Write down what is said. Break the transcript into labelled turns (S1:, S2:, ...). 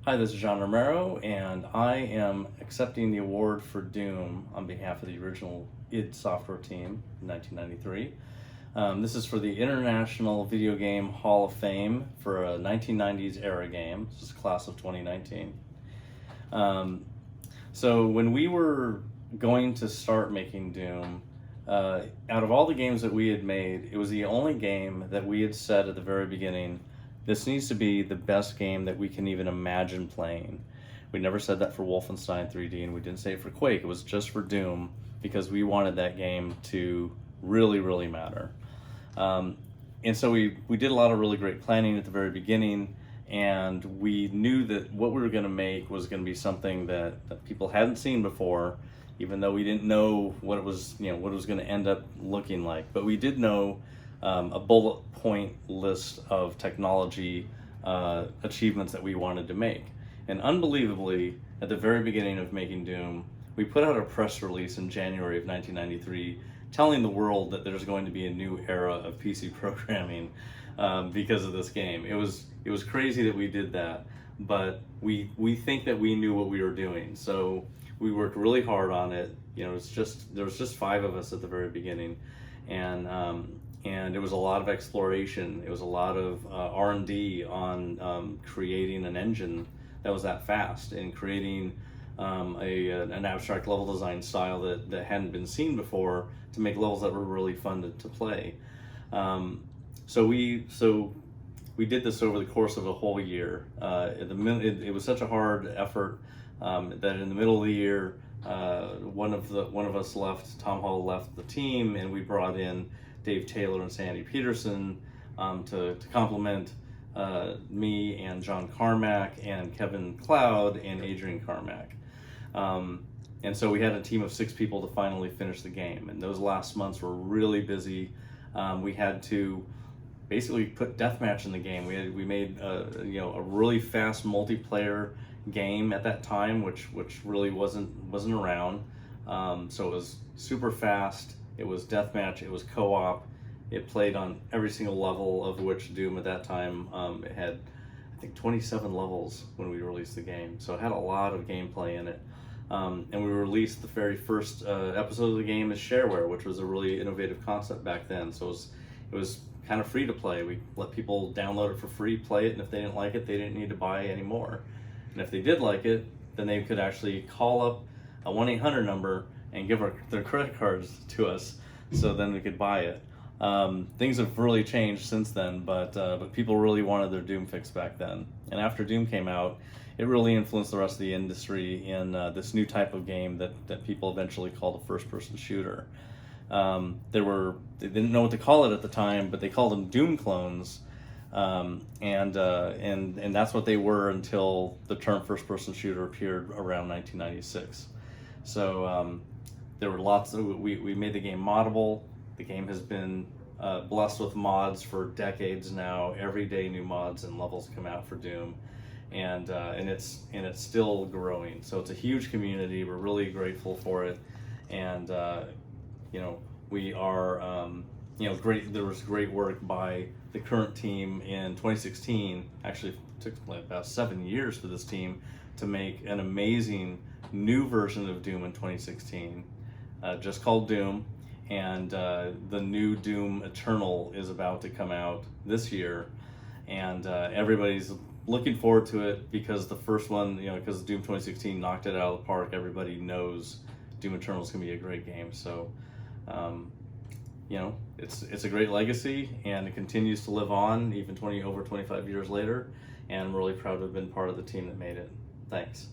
S1: Hi, this is John Romero, and I am accepting the award for Doom on behalf of the original id Software team in 1993. This is for the International Video Game Hall of Fame for a 1990s era game. This is class of 2019. So when we were going to start making Doom, out of all the games that we had made, it was the only game that we had said at the very beginning, this needs to be the best game that we can even imagine playing. We never said that for Wolfenstein 3D, and we didn't say it for Quake. It was just for Doom because we wanted that game to really, really matter. And so we did a lot of really great planning at the very beginning, and we knew that what we were going to make was going to be something that people hadn't seen before, even though we didn't know what it was, what it was going to end up looking like. But we did know a bullet point list of technology achievements that we wanted to make. And unbelievably, at the very beginning of making Doom, we put out a press release in January of 1993 telling the world that there's going to be a new era of PC programming because of this game. It was crazy that we did that, but we think that we knew what we were doing. So we worked really hard on it. There was just 5 of us at the very beginning, and it was a lot of exploration. It was a lot of R&D on creating an engine that was that fast, and creating an abstract level design style that hadn't been seen before to make levels that were really fun to play. So we did this over the course of a whole year. It was such a hard effort that in the middle of the year, one of us left. Tom Hall left the team, and we brought in Dave Taylor and Sandy Peterson to complement me and John Carmack and Kevin Cloud and Adrian Carmack. And so we had a team of 6 people to finally finish the game, and those last months were really busy. We had to basically put deathmatch in the game. We made a really fast multiplayer game at that time, which really wasn't around. So it was super fast. It was deathmatch. It was co-op. It played on every single level, of which Doom at that time it had, I think, 27 levels when we released the game. So it had a lot of gameplay in it. And we released the very first episode of the game as shareware, which was a really innovative concept back then. So it was kind of free to play. We let people download it for free, play it, and if they didn't like it, they didn't need to buy any more. And if they did like it, then they could actually call up a 1-800 number and give their credit cards to us, so then we could buy it. Things have really changed since then, but people really wanted their Doom fix back then. And after Doom came out, it really influenced the rest of the industry in this new type of game that people eventually called a first-person shooter. They didn't know what to call it at the time, but they called them Doom clones, and that's what they were until the term first-person shooter appeared around 1996. So there were lots of, we made the game moddable. The game has been blessed with mods for decades now. Every day new mods and levels come out for Doom, and it's still growing. So it's a huge community. We're really grateful for it, and we are great. There was great work by the current team in 2016. Actually, it took about 7 years for this team to make an amazing new version of Doom in 2016, just called Doom. And the new Doom Eternal is about to come out this year, and everybody's looking forward to it because the first one, because Doom 2016 knocked it out of the park. Everybody knows Doom Eternal is going to be a great game. So, it's a great legacy, and it continues to live on even over 25 years later. And I'm really proud to have been part of the team that made it. Thanks.